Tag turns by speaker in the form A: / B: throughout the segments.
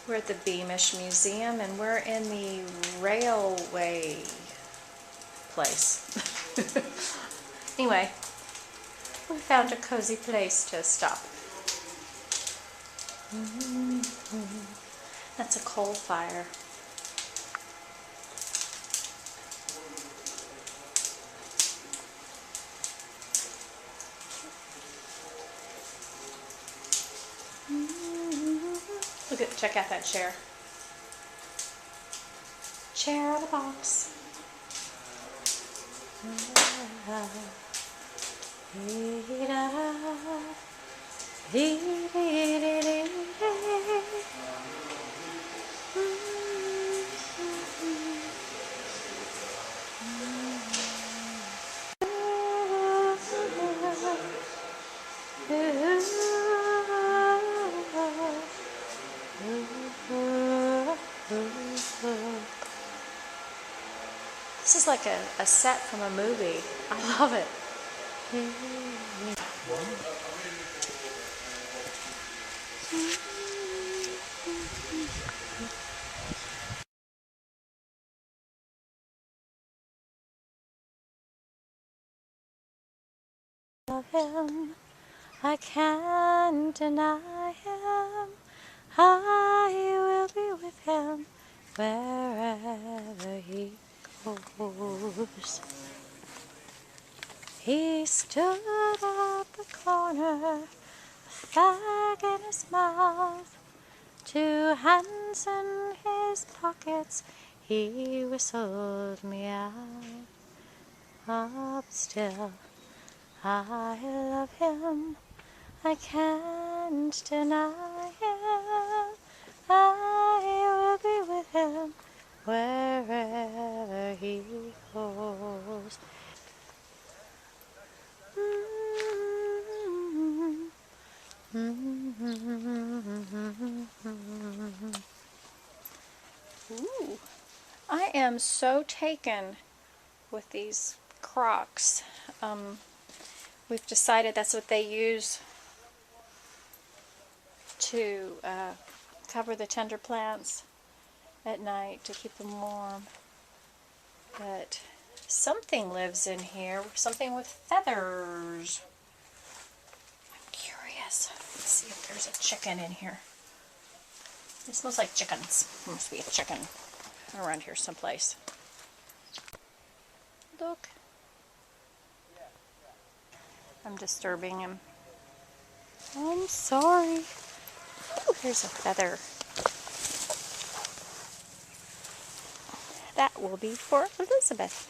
A: We're at the Beamish Museum and we're in the railway place. Anyway, we found a cozy place to stop. That's a coal fire. Look at, check out that chair. Chair on a box. This is like a set from a movie. I love it. Love him, I can't deny him. I will be with him wherever he goes. He stood at the corner, a fag in his mouth, 2 hands in his pockets, he whistled me out. Up still, I love him, I can't deny him. I will be with him wherever he goes. Ooh, I am so taken with these Crocs. We've decided that's what they use to cover the tender plants at night to keep them warm. But something lives in here, something with feathers. I'm curious. Let's see if there's a chicken in here. It smells like chickens. There must be a chicken around here someplace. Look. I'm disturbing him. I'm sorry. Ooh, here's a feather. That will be for Elizabeth.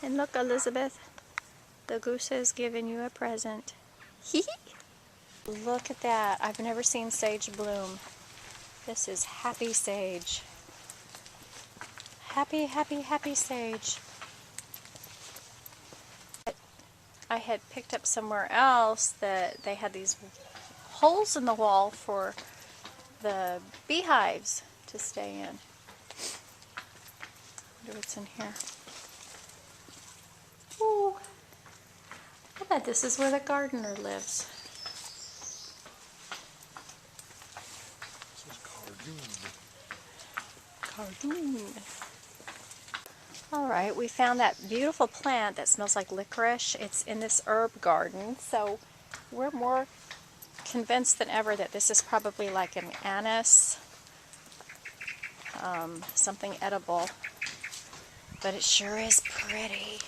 A: And look, Elizabeth, the goose has given you a present. Hee hee. Look at that. I've never seen sage bloom. This is happy sage. Happy, happy, happy sage. I had picked up somewhere else that they had these holes in the wall for the beehives to stay in. Wonder what's in here. Ooh, I bet this is where the gardener lives.
B: This is
A: Cardoon. Alright, we found that beautiful plant that smells like licorice. It's in this herb garden, so we're more convinced than ever that this is probably like an anise, something edible. But it sure is pretty.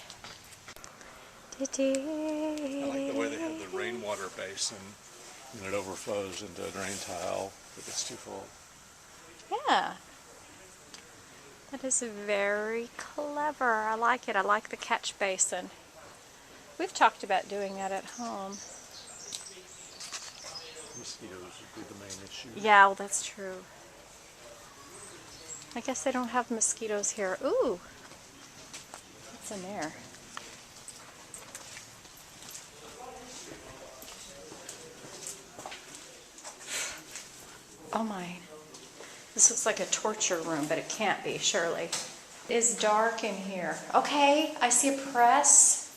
B: I like the way they have the rainwater basin and it overflows into a drain tile if it gets too full.
A: Yeah. That is very clever. I like it. I like the catch basin. We've talked about doing that at home.
B: Mosquitoes would be the main issue.
A: Yeah, well, that's true. I guess they don't have mosquitoes here. Ooh. What's in there? Oh my. This looks like a torture room, but it can't be, surely. It is dark in here. Okay, I see a press.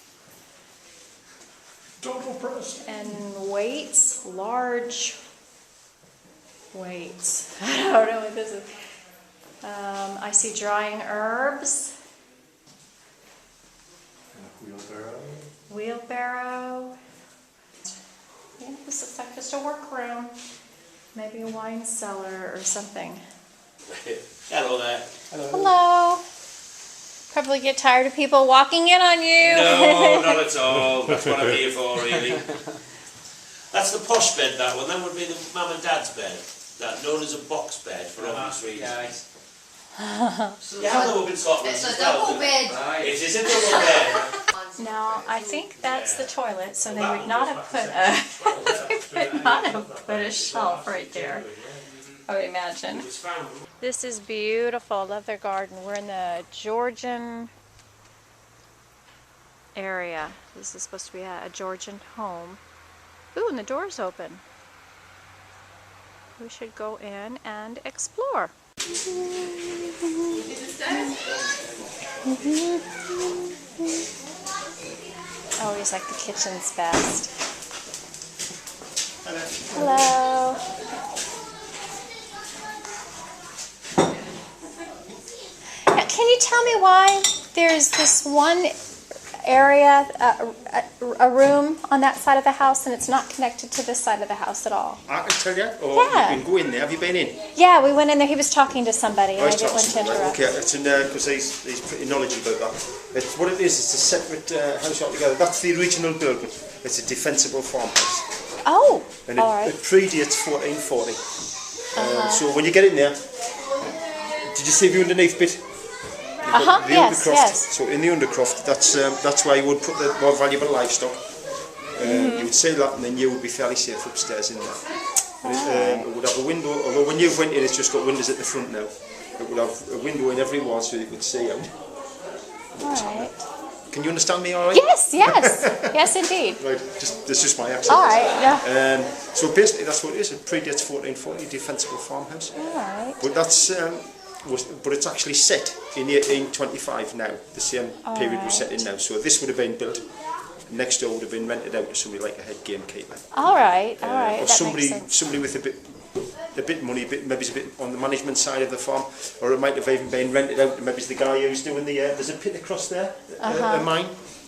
B: Total press.
A: And weights, large weights. I don't know what this is. I see drying herbs. Wheelbarrow. Yeah, this looks like just a workroom. Maybe a wine cellar or something.
C: Hello there.
A: Hello. Probably get tired of people walking in on you.
C: No, not at all. That's what I'm here for, really. That's the posh bed, that one. That would be the mum and dad's bed. That known as a box bed for obvious reasons. You have them up in Scotland.
D: It's a double bed.
C: It is a double bed.
A: Now, I think that's the toilet, so they would not have put a they would not have put a shelf right there, I would imagine. This is beautiful. I love their garden. We're in the Georgian area. This is supposed to be a Georgian home. Ooh, and the door's open. We should go in and explore. Always like the kitchen's best. Hello. Now, can you tell me why there's this one area, a room on that side of the house, and it's not connected to this side of the house at all?
E: I can tell you. Or
A: Yeah.
E: you can go in there. Have you been in?
A: Yeah, we went in there. He was talking to somebody, and I
E: Right,
A: didn't want to interrupt.
E: Okay, it's in there because he's pretty knowledgeable about that. It's what it is. It's a separate house altogether. That's the original building. It's a defensible farmhouse,
A: Oh,
E: and
A: all right.
E: it predates 1440. So when you get in there, did you see the underneath bit? The
A: Yes,
E: undercroft.
A: yes.
E: So in the undercroft, that's where you would put the more valuable livestock. You would say that, and then you would be fairly safe upstairs in there. And it would have a window, although when you've went in, it's just got windows at the front now. It would have a window in every wall so you could see out.
A: All right.
E: Can you understand me all right?
A: Yes, yes. Yes, indeed.
E: Right, that's just my accent.
A: All right, yeah.
E: So basically that's what it is. It predates 1440, defensible farmhouse.
A: All right.
E: But that's but it's actually set in 1825 now. The same period we're set in now. So this would have been built. Next door would have been rented out to somebody like a head gamekeeper.
A: All right, all right.
E: Or
A: That
E: somebody
A: makes sense.
E: somebody with a bit money, maybe it's a bit on the management side of the farm, or it might have even been rented out. Maybe it's the guy who's doing the. There's a pit across there, a mine.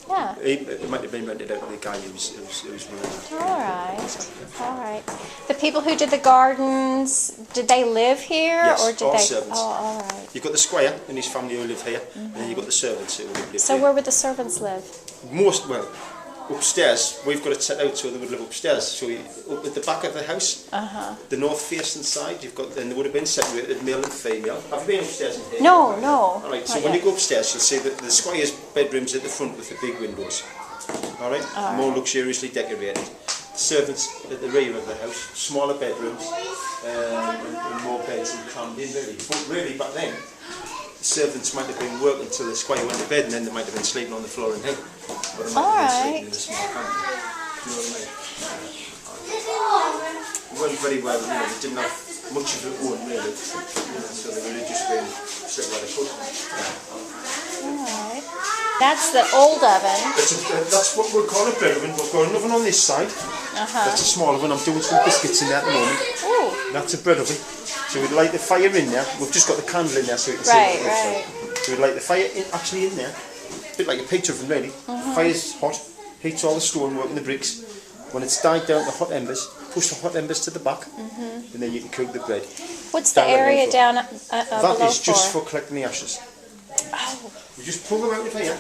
A: Yeah.
E: It might have been rented out to the guy who's running it.
A: All right. All right. The people who did the gardens, did they live here,
E: Yes,
A: or did
E: all
A: they?
E: servants.
A: Oh, all right.
E: You've got the squire and his family who live here, and then you've got the servants who live
A: So
E: here.
A: where would the servants live?
E: Upstairs, we've got it set out so they would live upstairs. So up at the back of the house, the north facing side, you've got, and they would have been separated, male and female. Have you been upstairs in here?
A: No, no.
E: Alright, so
A: not
E: when
A: yet.
E: you go upstairs, you'll see that the squire's bedroom's at the front with the big windows. Alright, more luxuriously decorated. The servants at the rear of the house, smaller bedrooms, and more beds and crammed in really. But really, back then, the servants might have been working till the squire went to bed, and then they might have been sleeping on the floor in here. But they might have been sleeping in a small camp. Do you know what I mean? They weren't very well, they didn't have much of their own really. So they would have just been sitting where they could.
A: All right. That's the old oven.
E: That's what we'll call a bread oven. We've got an oven on this side. That's a small oven. I'm doing some biscuits in there at the moment.
A: Ooh.
E: That's a bread oven. So we'd light the fire in there. We've just got the candle in there so you can see
A: Right,
E: what it looks
A: right.
E: like. So we'd light the fire actually in there. A bit like a pizza oven really. Fire's hot, heats all the stonework and the bricks. When it's died down to hot embers, push the hot embers to the back, and then you can cook the bread.
A: What's the
E: Down at
A: area
E: low
A: down
E: That
A: below
E: is just
A: for?
E: for collecting the ashes.
A: Oh.
E: You just pull them out of here.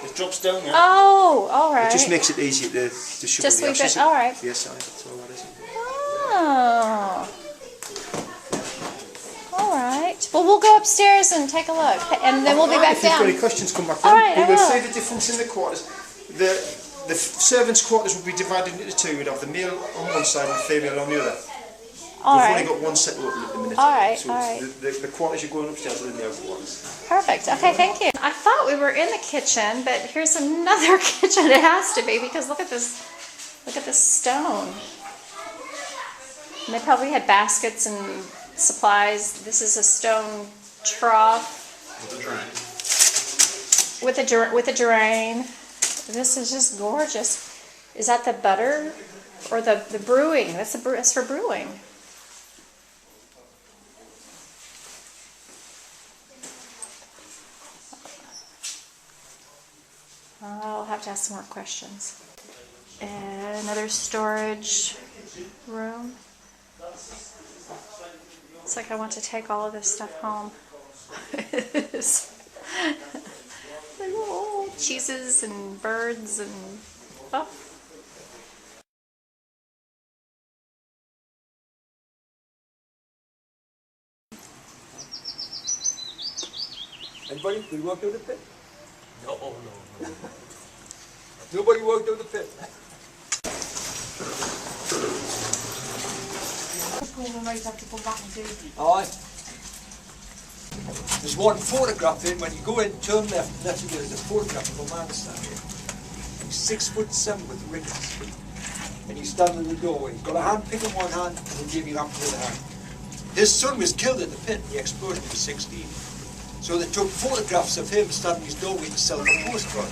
E: It drops down there.
A: Oh, all right.
E: It just makes it easier to shovel
A: Just
E: the
A: leave
E: ashes
A: it.
E: in.
A: All right.
E: Yes, that's all that is.
A: Oh. All right. Well, we'll go upstairs and take a look, and then we'll be back
E: If you've
A: down.
E: got any questions, come back
A: All
E: down.
A: right,
E: We
A: I
E: will
A: will.
E: see the difference in the quarters. The servants' quarters will be divided into two. We'd have the male on one side and the female on the other.
A: All
E: We've
A: right.
E: only got one set open at the minute.
A: All right,
E: So
A: all right.
E: the quarters you're going upstairs are in the outer quarters.
A: Perfect. Okay, thank you. I thought we were in the kitchen, but here's another kitchen. It has to be because look at this. Look at this stone. And they probably had baskets and supplies. This is a stone trough with a drain. This is just gorgeous. Is that the butter or the brewing? That's for brewing. have to ask some more questions. And another storage room. It's like I want to take all of this stuff home. Like, oh, cheeses and birds and oh.
D: Anybody? Did you walk through the pit?
C: No, no.
D: Nobody walked through the pit. Aye. There's one photograph in, when you go in, turn left, and that's there's a photograph of a man standing. He's 6'7" with rickets. And he's standing in the doorway. He's got a hand pick in one hand and a giving up with the other hand. His son was killed in the pit, the explosion was 16. So they took photographs of him standing in his doorway to sell the postcard.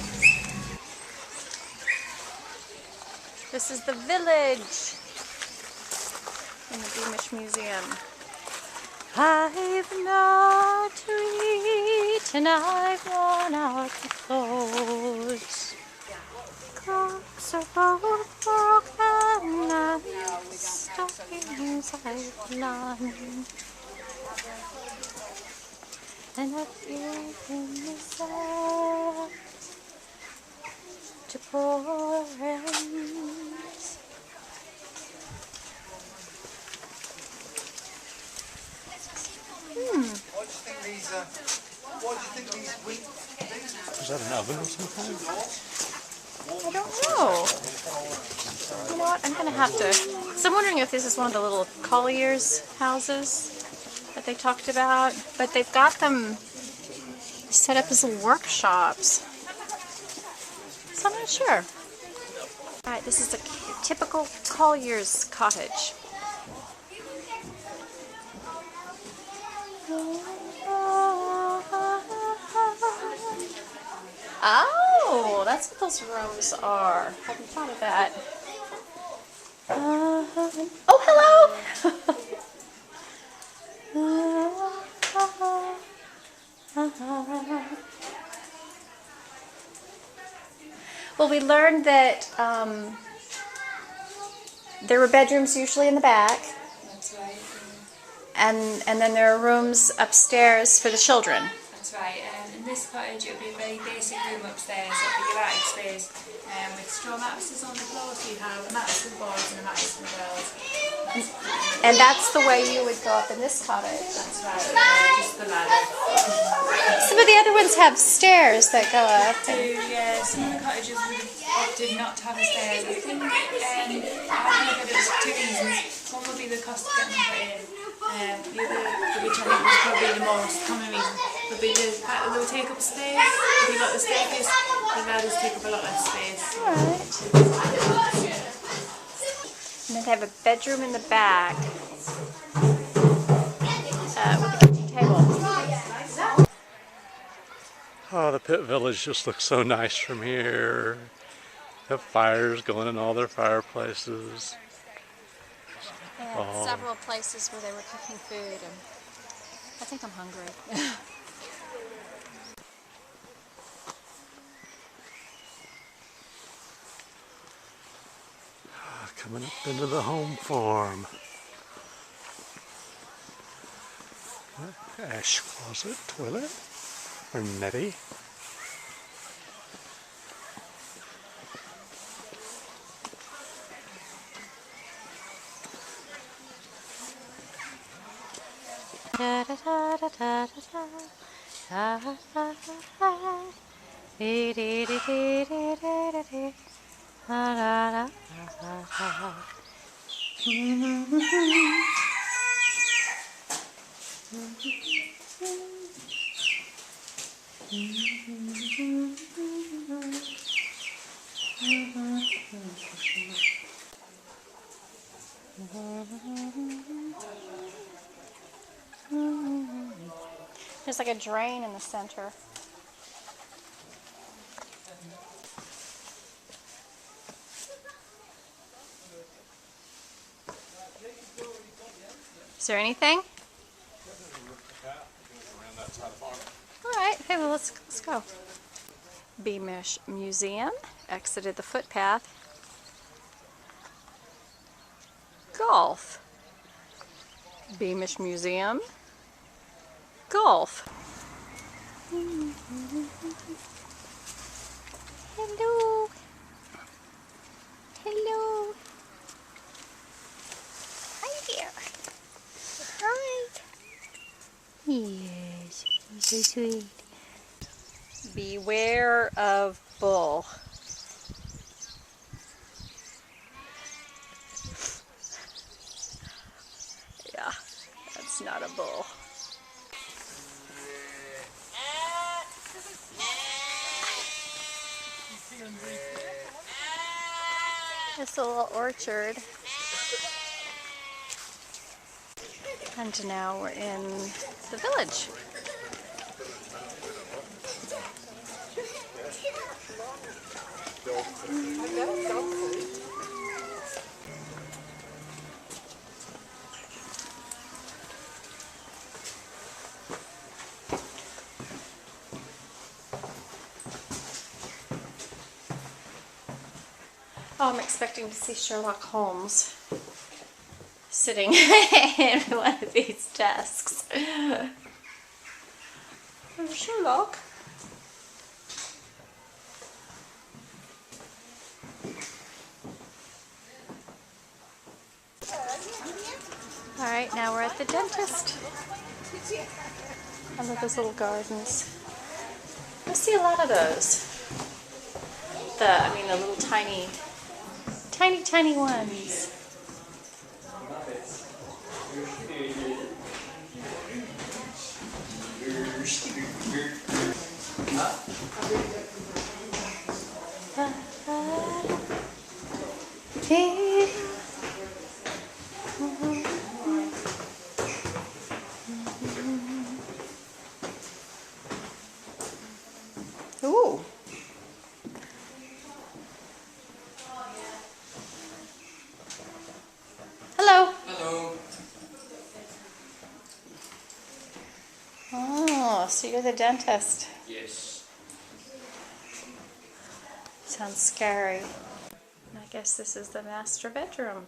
A: This is the village in the Beamish Museum. I've not eaten, I've worn out the clothes. Crocs are both broken and stockings I've none. And I've given myself to poor ends.
D: Why do you think these wheat?
B: Is that an oven of some kind?
A: I don't know. You know what? I'm going to have to... So I'm wondering if this is one of the little colliers' houses that they talked about. But they've got them set up as workshops. So I'm not sure. Alright, this is a typical collier's cottage. Oh, that's what those rooms are. Hadn't thought of that. Oh, hello! Well, we learned that there were bedrooms usually in the back.
F: That's right.
A: And then there are rooms upstairs for the children.
F: That's right. In this cottage, it would be a very basic room upstairs. It would be your attic space with straw mattresses on the floor. So you have a mattress for the boys and a mattress for the girls.
A: And that's the way you would go up in this cottage.
F: That's right. Just the ladder.
A: Some of the other ones have stairs that go up.
F: Yeah, some of the cottages would have opted not to have the stairs. I think I think that it was two reasons. One would be the cost of getting them put in. The other, which I think was probably the most common reason, would be the fact that they would take up space. If you got the staircase, the ladders take up a lot less space.
A: Alright. And then they have a bedroom in the back with a kitchen table.
B: Oh, the pit village just looks so nice from here. They have fires going in all their fireplaces.
A: They had several places where they were cooking food, and I think I'm hungry.
B: Coming up into the home farm. Ash closet, toilet, or netty.
A: Da da da da da da da da da dee dee dee dee dee dee dee da da da da. There's like a drain in the center. Is there anything? All right, hey, well, let's go. Beamish Museum exited the footpath. Golf. Beamish Museum. Golf. Hello. Hello. Hi there. Hi. Yes, you're so sweet. Beware of bull. Yeah, that's not a bull. This little orchard. And now we're in the village. Oh, I'm expecting to see Sherlock Holmes sitting in one of these desks. Oh, Sherlock. Alright, now we're at the dentist. I love those little gardens. I see a lot of those. The little tiny ones. Ooh. Hello.
G: Hello.
A: Oh, so you're the dentist.
G: Yes.
A: Sounds scary. I guess this is the master bedroom.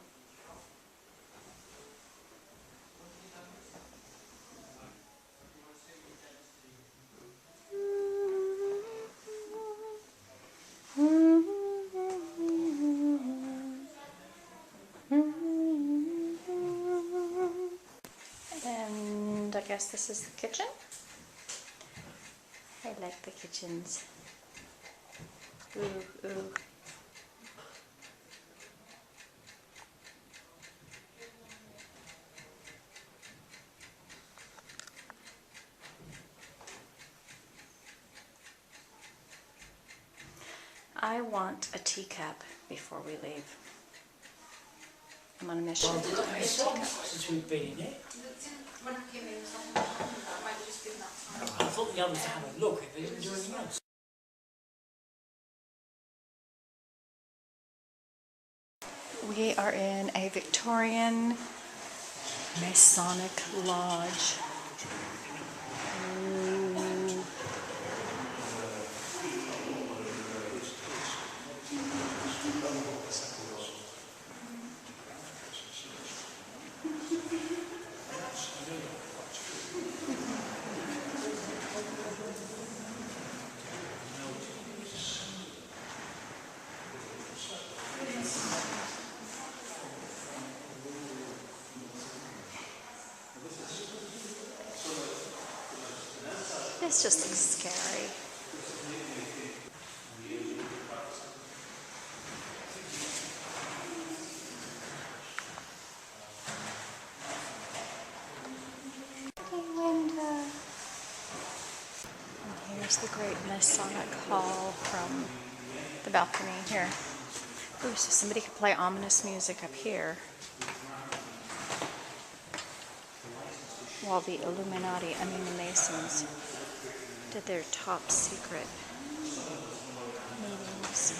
A: And I guess this is the kitchen. I like the kitchens. Ooh, ooh. I want a teacup before we leave. I'm on a mission.
G: Since we've been in it. I thought the others had a look if they didn't do anything else.
A: We are in a Victorian Masonic lodge. Ooh. This just looks scary. Window. And here's the great Masonic hall from the balcony here. Ooh, so somebody could play ominous music up here. While the Illuminati, the Masons, did their top secret meetings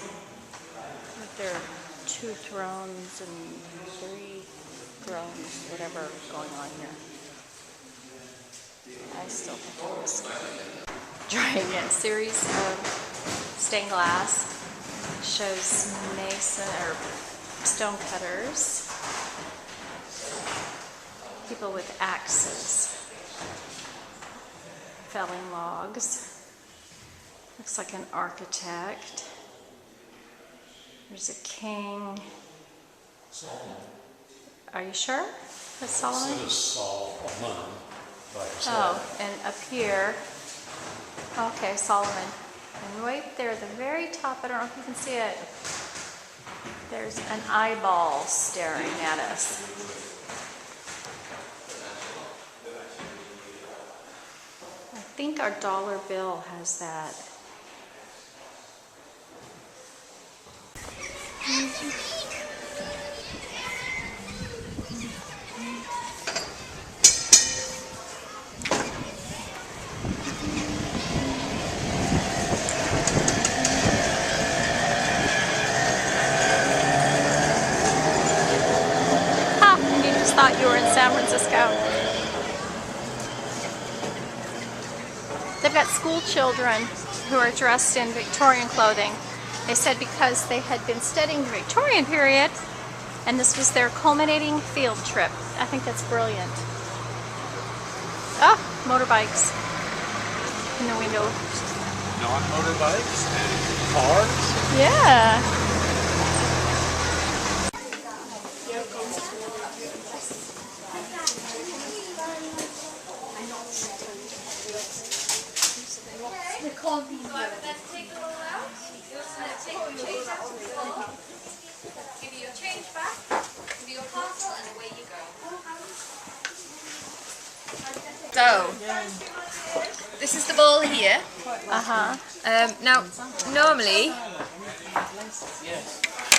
A: with their 2 thrones and 3 thrones, whatever going on here. I still think it was scary. Drawing a series of stained glass Shows mason or stone cutters, people with axes, felling logs. Looks like an architect. There's a king.
B: Solomon.
A: Are you sure? That's Solomon?
B: It says Solomon by his
A: Oh,
B: head.
A: and up here, okay, Solomon. And right there at the very top, I don't know if you can see it, there's an eyeball staring at us. I think our dollar bill has that. You just thought you were in San Francisco. They've got school children who are dressed in Victorian clothing. They said because they had been studying the Victorian period and this was their culminating field trip. I think that's brilliant. Oh, motorbikes in the window.
B: Non-motorbikes and cars.
A: Yeah.
H: Give you your change back, give you your parcel, and away you go. So, this is the ball here. Now, normally,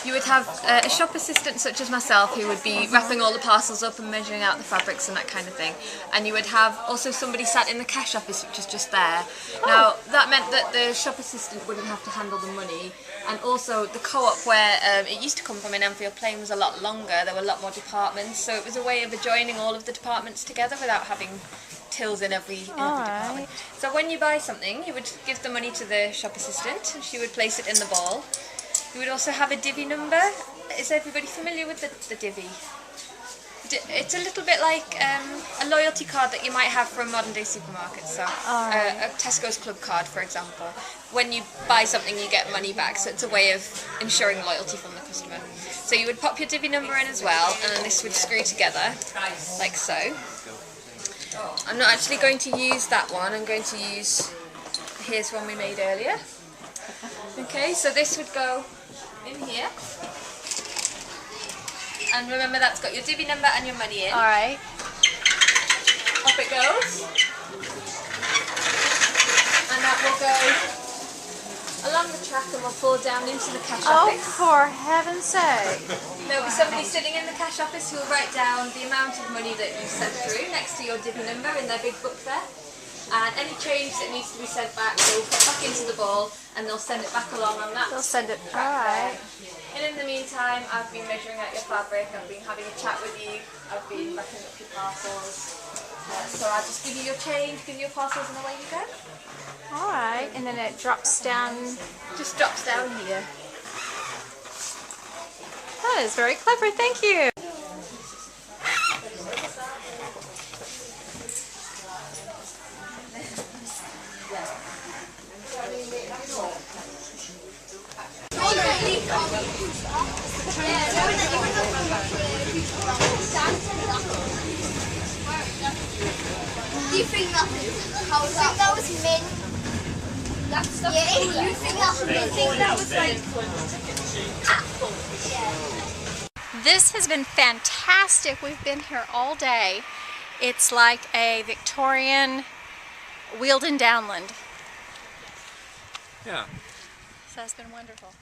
H: you would have a shop assistant such as myself who would be wrapping all the parcels up and measuring out the fabrics and that kind of thing. And you would have also somebody sat in the cash office, which is just there. Now, that meant that the shop assistant wouldn't have to handle the money. And also, the co-op where it used to come from in Enfield Plain was a lot longer. There were a lot more departments. So it was a way of adjoining all of the departments together without having tills in every department. So when you buy something, you would give the money to the shop assistant. She would place it in the ball. You would also have a divvy number. Is everybody familiar with the divvy? It's a little bit like a loyalty card that you might have from modern day supermarkets. So a Tesco's Club card, for example. When you buy something, you get money back. So it's a way of ensuring loyalty from the customer. So you would pop your divvy number in as well, and then this would screw together, like so. I'm not actually going to use that one. I'm going to use, here's one we made earlier. Okay, so this would go in here. And remember, that's got your divvy number and your money in.
A: Alright.
H: Up it goes. And that will go along the track and will fall down into the cash office.
A: Oh, for heaven's sake.
H: There'll be somebody sitting in the cash office who will write down the amount of money that you sent through next to your divvy number in their big book there. And any change that needs to be sent back, they'll put back into the ball and they'll send it back along on that.
A: They'll send it. Alright.
H: And in the meantime, I've been measuring out your fabric, I've been having a chat with you, I've been wrapping up your parcels. So I'll just give you your change, give you your parcels, and away you go.
A: Alright, and then it drops down.
H: Just drops down here.
A: That is very clever, thank you.
I: Do you think that was mint? That stuff. Yeah, you think that was mint? I think that was like apple. Yeah.
A: This has been fantastic. We've been here all day. It's like a Victorian Wealden Downland.
B: Yeah.
A: So it's been wonderful.